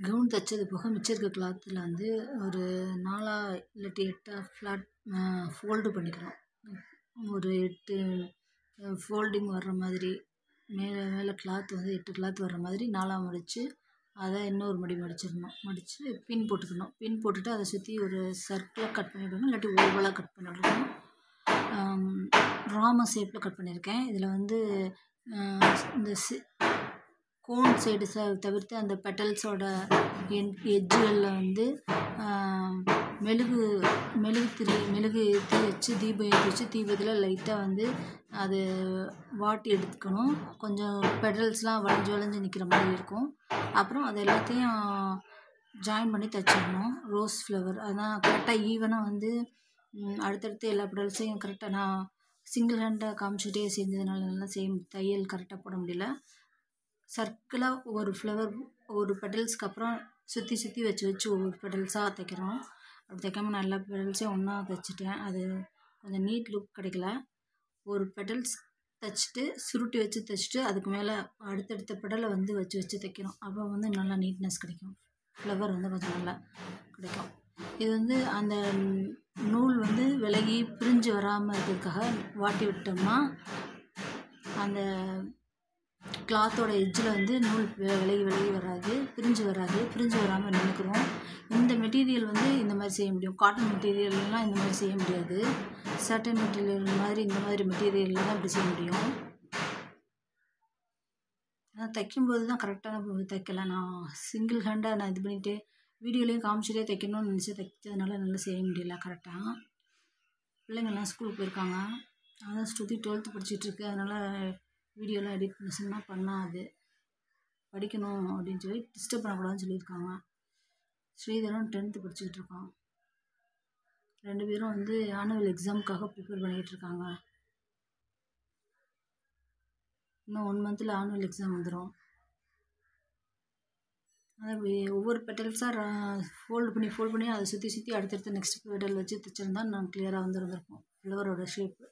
Gown தைச்சது போக மிச்சம் இருக்க கிளாத்தில் வந்து ஒரு 4 இல்லாட்டி 8 ஃப்ளாட் ஃபோல்டு பண்ணிக்கணும். ஒரு 8 ஃபோல்டிங் வர்ற மாதிரி மேலே மேலே கிளாத் வந்து 8 கிளாத் வர்ற மாதிரி 4ஆக மடித்து அதை இன்னொரு மடிச்சிடணும். மடித்து பின் போட்டுக்கணும். பின் போட்டுட்டு அதை சுற்றி ஒரு சர்க்கிளாக கட் பண்ணிவிடணும், இல்லாட்டி ஓவலாக கட் பண்ணிவிடணும். ராம ஷேப்பில் கட் பண்ணியிருக்கேன். இதில் வந்து இந்த கோன் சைடு தவிர்த்து அந்த பெட்டல்ஸோட எட்ஜுகளில் வந்து மெழுகு தீ வச்சு தீபம் ஏற்றி வச்சு தீபத்தில் லைட்டாக வந்து அது வாட்டி எடுத்துக்கணும். கொஞ்சம் பெட்டல்ஸ்லாம் வளைஞ்சு நிற்கிற மாதிரி இருக்கும். அப்புறம் அது எல்லாத்தையும் ஜாயின் பண்ணி தைச்சிடணும். ரோஸ் ஃப்ளவர் அதெல்லாம் கரெக்டாக ஈவனாக வந்து அடுத்தடுத்து எல்லா பெட்டல்ஸையும் கரெக்டாக நான் சிங்கிள் ஹேண்டாக காமிச்சிட்டே செஞ்சதுனால நல்லா தையல் கரெக்டாக போட முடியல. சர்க்கிளாக ஒரு ஃப்ளவர் ஒரு பெட்டல்ஸ்க்கு அப்புறம் சுற்றி வச்சு ஒவ்வொரு பெட்டல்ஸாக தைக்கிறோம். அப்படி தைக்காமல் நான் எல்லா பெட்டல்ஸையும் ஒன்றா தைச்சிட்டேன். அது கொஞ்சம் நீட் லுக் கிடைக்கல. ஒரு பெட்டல்ஸ் தைச்சிட்டு சுருட்டி வச்சு தைச்சிட்டு அதுக்கு மேலே அடுத்தடுத்த பெடலை வந்து வச்சு தைக்கிறோம். அப்போ வந்து நல்லா நீட்னஸ் கிடைக்கும். ஃப்ளவர் வந்து கொஞ்சம் நல்லா கிடைக்கும். இது வந்து அந்த நூல் வந்து விலகி பிரிஞ்சு வராமல் இருக்கிறதுக்காக வாட்டி விட்டோம்னா அந்த கிளாத்தோட எட்ஜில் வந்து நூல் விலகி வராது, பிரிஞ்சு வராமல் நினைக்கிறோம். இந்த மெட்டீரியல் வந்து இந்த மாதிரி செய்ய முடியும். காட்டன் மெட்டீரியல்லாம் இந்த மாதிரி செய்ய முடியாது. சட்டன் மெட்டீரியல் மாதிரி இந்த மாதிரி மெட்டீரியலில் தான் இப்படி செய்ய முடியும். ஆனால் தைக்கும்போது தான் கரெக்டான தைக்கல. நான் சிங்கிள் ஹேண்டாக நான் இது பண்ணிவிட்டு வீடியோலையும் காமிச்சிட்டே தைக்கணும்னு நினச்சி தைச்சதுனால நல்லா செய்ய முடியல கரெக்டாக. பிள்ளைங்கள்லாம் ஸ்கூலுக்கு போயிருக்காங்க. அதான் ஸ்ருதி 12th படிச்சிட்ருக்கு. அதனால் வீடியோலாம் எடிட் பண்ண சொன்னால் பண்ணாது. படிக்கணும் அப்படின்னு சொல்லி டிஸ்டர்ப் பண்ணக்கூடாதுன்னு சொல்லியிருக்காங்க. ஸ்ரீதரன் 10th படிச்சுக்கிட்டு இருக்கான். 2 பேரும் வந்து ஆனுவல் எக்ஸாமுக்காக ப்ரிப்பேர் பண்ணிக்கிட்டு இருக்காங்க. இன்னும் 1 மந்தில் ஆனுவல் எக்ஸாம் வந்துடும். அதை ஒவ்வொரு பெட்டல்ஸாக ஃபோல்டு பண்ணி அதை சுற்றி அடுத்தடுத்து நெக்ஸ்ட் பெட்டல் வச்சு தைச்சிருந்தா நான் கிளியராக வந்துருந்துருக்கும் ஃப்ளவரோட ஷேப்பு.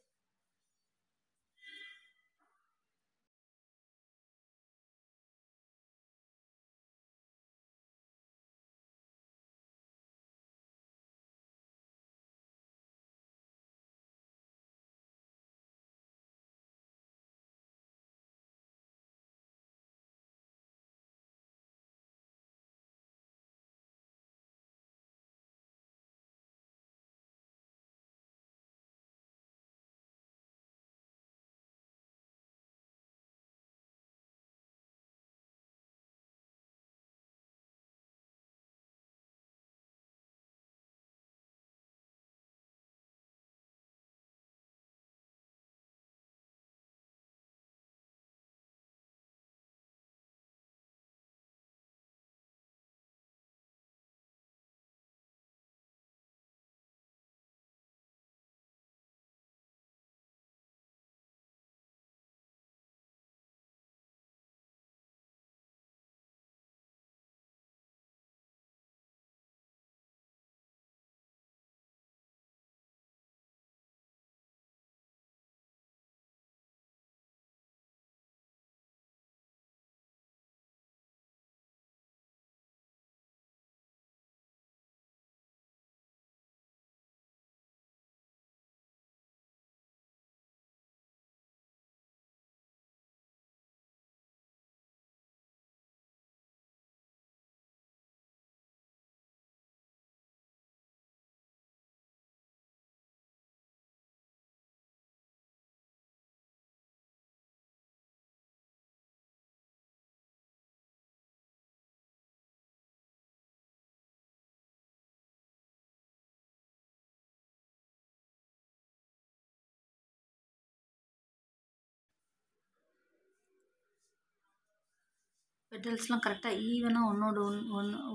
பெட்டல்ஸ்லாம் கரெக்டாக ஈவனாக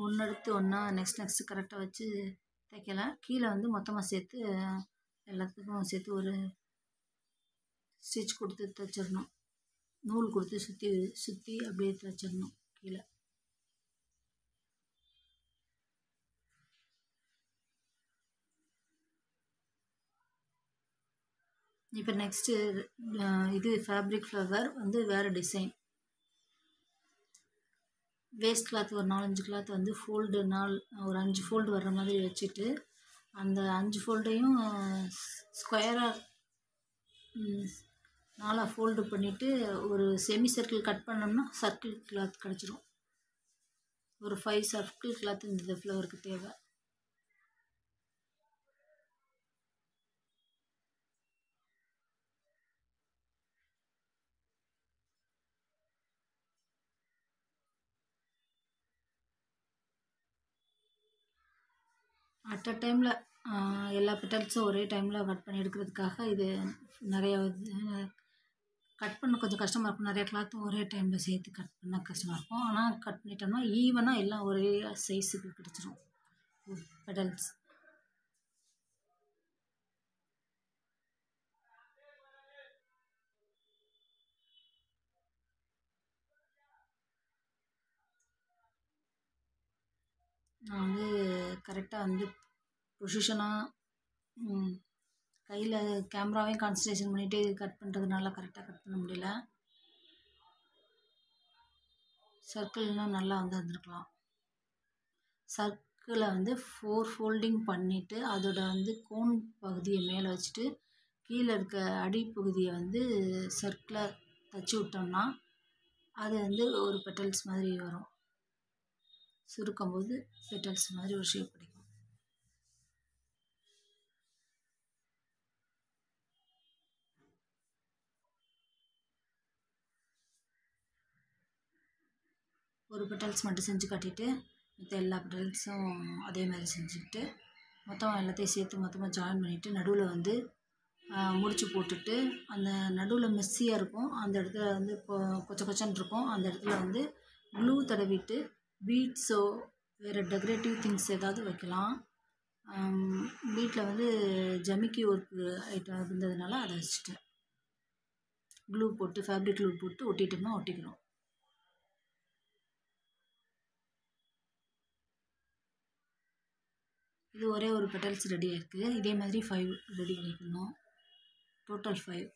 ஒன்று எடுத்து ஒன்றா நெக்ஸ்ட் கரெக்டாக வச்சு தைக்கல. கீழே வந்து மொத்தமாக சேர்த்து எல்லாத்துக்கும் சேர்த்து ஒரு ஸ்டிச் கொடுத்து தைச்சிடணும். நூல் கொடுத்து சுற்றி அப்படியே தைச்சிடணும் கீழே. இப்போ நெக்ஸ்ட்டு இது ஃபேப்ரிக் ஃப்ளவர் வந்து வேறு டிசைன். வேஸ்ட் கிளாத் ஒரு 4-5 கிளாத் வந்து ஒரு 5 ஃபோல்டு வர்ற மாதிரி வச்சுட்டு அந்த 5 ஃபோல்டையும் ஸ்கொயராக 4 ஃபோல்டு பண்ணிவிட்டு ஒரு செமி சர்க்கிள் கட் பண்ணோம்னா சர்க்கிள் கிளாத் கிடச்சிரும். ஒரு 5 சர்க்கிள் கிளாத் இந்த ஃப்ளவருக்கு தேவை. அட் அ டைமில் எல்லா பெட்டல்ஸும் ஒரே டைமில் கட் பண்ணி எடுக்கிறதுக்காக இது நிறைய கட் பண்ண கொஞ்சம் கஷ்டமாக இருக்கும். நிறைய கிளாத்தும் ஒரே டைமில் சேர்த்து கட் பண்ண கஷ்டமாக இருக்கும். ஆனால் கட் பண்ணிட்டோம்னா ஈவனாக எல்லாம் ஒரே சைஸுக்கு கிடச்சிரும் பெட்டல்ஸ். நான் வந்து கரெக்டாக வந்து பொசிஷனாக கையில் கேமராவையும் கான்சன்ட்ரேஷன் பண்ணிவிட்டு கட் பண்ணுறதுனால கரெக்டாக கட் பண்ண முடியல. சர்க்கிள்னால் நல்லா வந்துருக்கலாம். சர்க்கிளை வந்து 4 ஃபோல்டிங் பண்ணிவிட்டு அதோட வந்து கோன் பகுதியை மேலே வச்சுட்டு கீழே இருக்க அடிப்பகுதியை வந்து சர்க்கிளை தச்சு விட்டோம்னா அது வந்து ஒரு பெட்டல்ஸ் மாதிரி வரும். சுருக்கும் போது பெட்டல்ஸ் மாதிரி ஒரு ஷேப் கிடைக்கும். ஒரு பெட்டல்ஸ் மட்டும் செஞ்சு காட்டிட்டு மற்ற எல்லா பெட்டல்ஸும் அதே மாதிரி செஞ்சுக்கிட்டு மொத்தம் எல்லாத்தையும் சேர்த்து மொத்தமாக ஜாயின் பண்ணிவிட்டு நடுவில் வந்து முடிச்சு போட்டுட்டு அந்த நடுவில் மெஸ்ஸியாக இருக்கும் அந்த இடத்துல வந்து கொச்ச கொச்சன்னு இருக்கும் அந்த இடத்துல வந்து க்ளூ தடவிட்டு பீட்ஸோ வேறு டெக்கரேட்டிவ் திங்ஸ் ஏதாவது வைக்கலாம். வீட்டில் வந்து ஜமிக்கி ஒர்க்கு ஐட்டம் இருந்ததுனால அதை வச்சுட்டேன். க்ளூ போட்டு ஃபேப்ரிக் க்ளூ போட்டு ஒட்டிட்டோம்னா ஒட்டிக்கிறோம். இது ஒரே ஒரு பெட்டல்ஸ் ரெடியாக இருக்குது. இதே மாதிரி 5 ரெடி பண்ணிக்கணும். டோட்டல் 5.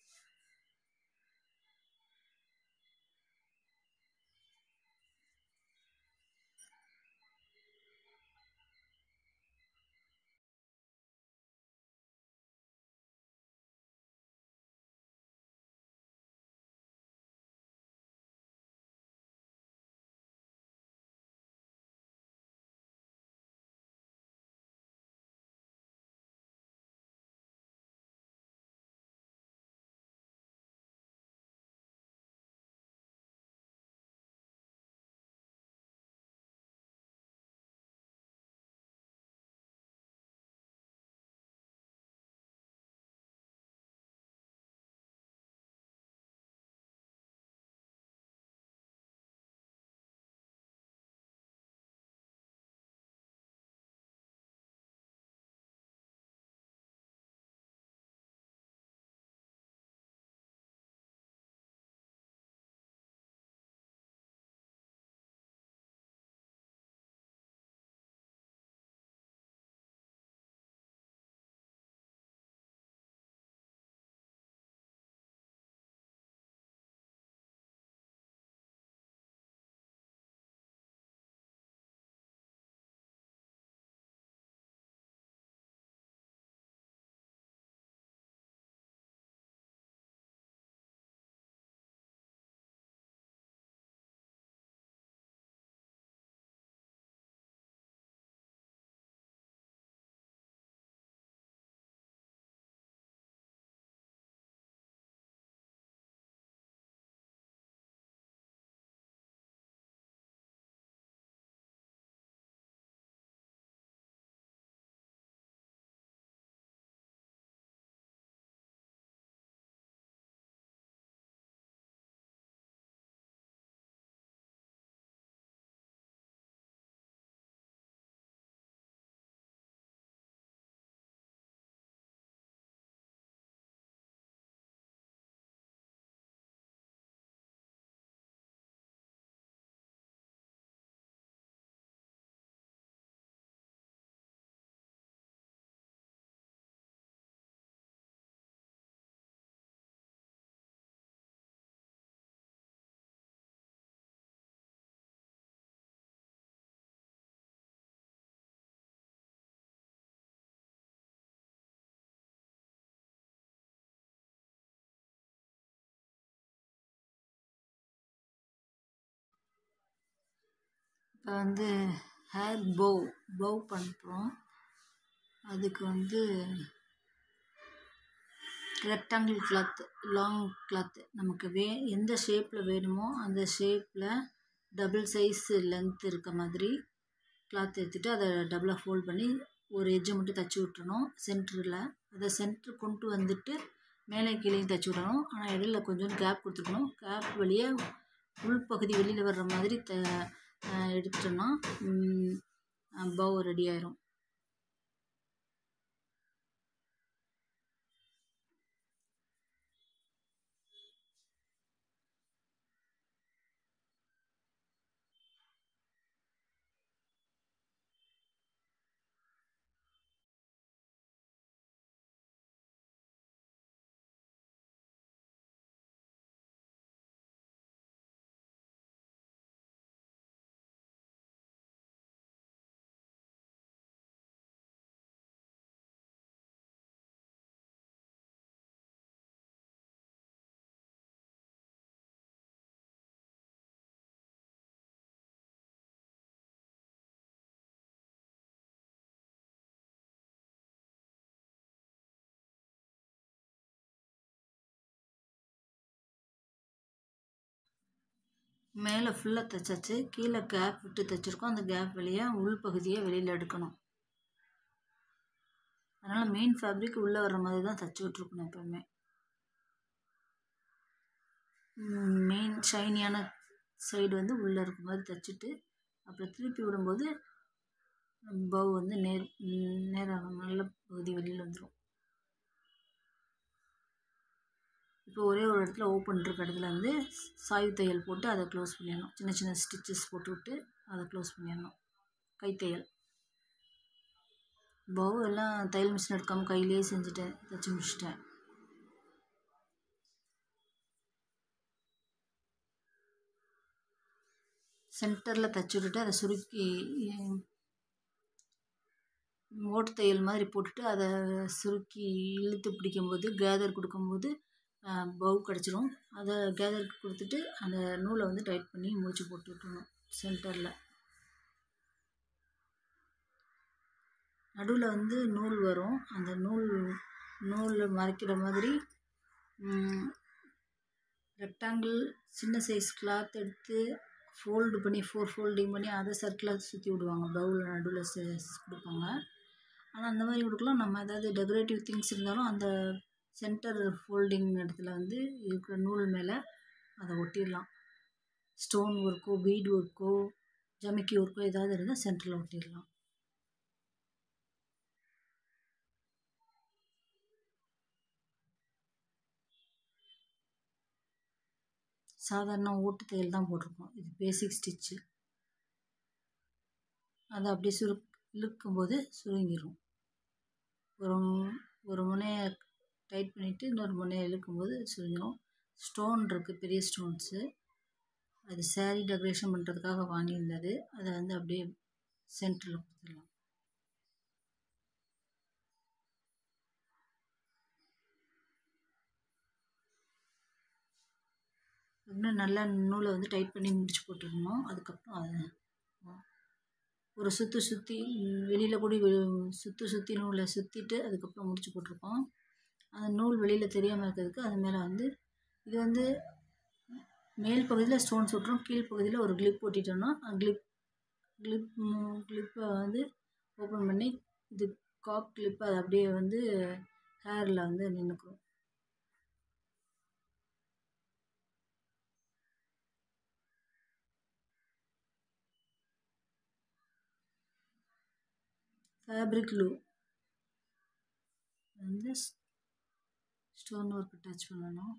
இப்போ வந்து ஹேர் பவ் பண்ணுறோம். அதுக்கு வந்து ரெக்டாங்கிள் கிளாத், லாங் கிளாத் நமக்கு எந்த ஷேப்பில் வேணுமோ அந்த ஷேப்பில் டபுள் சைஸ் லென்த் இருக்க மாதிரி கிளாத் எடுத்துகிட்டு அதை டபுளாக ஃபோல்ட் பண்ணி ஒரு எட்ஜை மட்டும் தைச்சி விட்டுறணும் சென்டரில். அதை சென்ட்ரு கொண்டு வந்துட்டு மேலே கீழேயும் தைச்சி விடணும். ஆனால் இடையில கொஞ்சோண்டு கேப் கொடுத்துக்கணும். கேப் வழியாக உள்பகுதி வெளியில் வர்ற மாதிரி எடுத்துட்டோன்னா பவ் ரெடி ஆயிரும். மேலே ஃபுல்லாக தைச்சாச்சு. கீழே கேப் விட்டு தைச்சிருக்கோம். அந்த கேப் வழியாக உள்பகுதியை வெளியில் எடுக்கணும். அதனால் மெயின் ஃபேப்ரிக் உள்ளே வர்ற மாதிரி தான் தைச்சி விட்ருக்கணும். எப்போவுமே மெயின் ஷைனியான சைடு வந்து உள்ளே இருக்க மாதிரி தைச்சிட்டு அப்புறம் திருப்பி விடும்போது பவ் வந்து நேராக நல்ல பகுதி வெளியில் வந்துடும். இப்போ ஒரே ஒரு இடத்துல ஓப்பன் இருக்க இடத்துல வந்து சாய்வு தையல் போட்டு அதை க்ளோஸ் பண்ணிடணும். சின்ன சின்ன ஸ்டிச்சஸ் போட்டு விட்டு அதை க்ளோஸ் பண்ணிடணும். கைத்தையல். பவ் எல்லாம் தையல் மிஷின் எடுக்காமல் கையிலேயே செஞ்சுட்டேன், தைச்சி முடிச்சிட்டேன். சென்டரில் தைச்சி விட்டுட்டு அதை சுருக்கி ஓட்டு தையல் மாதிரி போட்டுட்டு அதை சுருக்கி இழுத்து பிடிக்கும்போது கேதர் கொடுக்கும்போது பவ் கிடச்சிரும். அதை கேதருக்கு கொடுத்துட்டு அந்த நூலை வந்து டைட் பண்ணி முடிச்சு போட்டு விட்டுருணும். சென்டரில் நடுவில் வந்து நூல் வரும். அந்த நூலில் மறைக்கிற மாதிரி ரெக்டாங்கிள் சின்ன சைஸ் கிளாத் எடுத்து ஃபோல்டு பண்ணி 4 ஃபோல்டிங் பண்ணி அதை சர்க்கிளாக சுற்றி விடுவாங்க. பவுலில் நடுவில் கொடுப்பாங்க. ஆனால் அந்த மாதிரி கொடுக்கலாம். நம்ம ஏதாவது டெக்கரேட்டிவ் திங்ஸ் இருந்தாலும் அந்த சென்டர் ஃபோல்டிங் இடத்துல வந்து இருக்கிற நூல் மேலே அதை ஒட்டிடலாம். ஸ்டோன் ஒர்க்கோ பீட் ஒர்க்கோ ஜமிக்கி ஒர்க்கோ ஏதாவது இருந்தால் சென்டரில் ஒட்டிடலாம். சாதாரண ஓட்டு தையல் தான் போட்டிருக்கோம். இது பேசிக் ஸ்டிச்சு. அதை அப்படியே இழுக்கும்போது சுருங்கிடும். ஒரு முனையை டைட் பண்ணிவிட்டு இன்னொரு முனையை இழுக்கும்போது சுருங்கிடும். ஸ்டோன் இருக்குது, பெரிய ஸ்டோன்ஸு. அது சாரீ டெக்கரேஷன் பண்ணுறதுக்காக வாங்கியிருந்தது. அதை வந்து அப்படியே சென்டரில் கொடுத்துடலாம். இன்னும் நல்லா நூலை வந்து டைட் பண்ணி முடிச்சு போட்டுடணும். அதுக்கப்புறம் அதை ஒரு சுற்றி வெளியில் கூட சுற்றி நூலை சுற்றிட்டு அதுக்கப்புறம் முடிச்சு போட்டிருக்கோம். அந்த நூல் வெளியில் தெரியாமல் இருக்கிறதுக்கு அது மேலே வந்து இது வந்து மேல் பகுதியில் ஸ்டோன்ஸ் விட்டுரும். கீழ்ப்பகுதியில் ஒரு கிளிப் ஒட்டிட்டோம்னா கிளிப்பை வந்து ஓப்பன் பண்ணி இது காக் கிளிப்பு அது அப்படியே வந்து ஹேரில் வந்து நின்றுக்கும். ஃபேப்ரிக் க்ளூ வந்து ஸ்டோன் ஒர்க் அட்டாச் பண்ணணும்.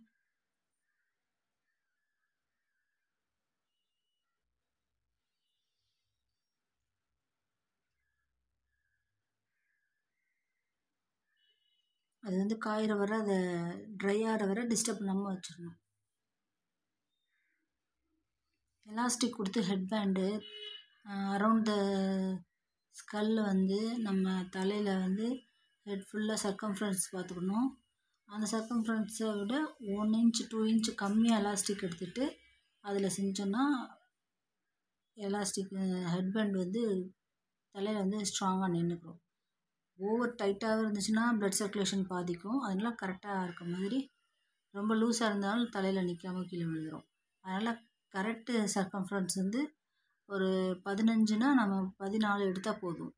அது வந்து காயிற வர அதை ட்ரை ஆகிற வர டிஸ்டர்ப் பண்ணாமல் வச்சிடணும். எலாஸ்டிக் கொடுத்து ஹெட் பேண்டு அரவுண்ட் த ஸ்கல்ல வந்து நம்ம தலையில் வந்து ஹெட் ஃபுல்லாக சர்க்கம்ஃபரன்ஸ் பார்த்துக்கணும். அந்த சர்க்கம்ஃபரன்ஸை விட 1 இன்ச் 2 இன்ச் கம்மியாக எலாஸ்டிக் எடுத்துகிட்டு அதில் செஞ்சோன்னா எலாஸ்டிக் ஹெட்பேண்ட் வந்து தலையில் வந்து ஸ்ட்ராங்காக நின்றுக்கும். ஓவர் டைட்டாக இருந்துச்சுன்னா ப்ளட் சர்க்குலேஷன் பாதிக்கும். அதனால் கரெக்டாக இருக்க மாதிரி, ரொம்ப லூஸாக இருந்தாலும் தலையில் நிற்காமல் கீழே விழுந்துடும். அதனால் கரெக்டு சர்க்கம்ஃபரன்ஸ் வந்து ஒரு 15னா நம்ம 14 எடுத்தால் போதும்.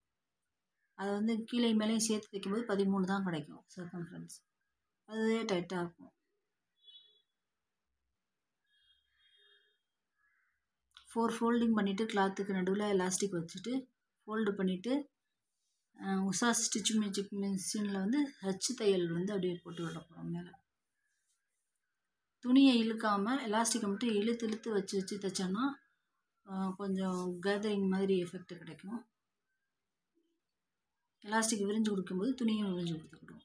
அதை வந்து கீழே மேலேயும் சேர்த்து தைக்கும்போது 13 தான் கிடைக்கும் சர்க்கம்ஃபரன்ஸ். அதுவே டைட்டாக இருக்கும். 4 ஃபோல்டிங் பண்ணிவிட்டு கிளாத்துக்கு நடுவில் எலாஸ்டிக் வச்சுட்டு ஃபோல்டு பண்ணிவிட்டு உஷா ஸ்டிச் மேஜிக் மிஷினில் வந்து ஹச் தையல் வந்து அப்படியே போட்டு விட போகிறோம். மேலே துணியை இழுக்காமல் எலாஸ்டிக்கை மட்டும் இழுத்து வச்சு தைச்சோன்னா கொஞ்சம் கேதரிங் மாதிரி எஃபெக்ட் கிடைக்கும். எலாஸ்டிக் விரிஞ்சு கொடுக்கும்போது துணியும் விரிஞ்சு கொடுத்துக்கிடும்.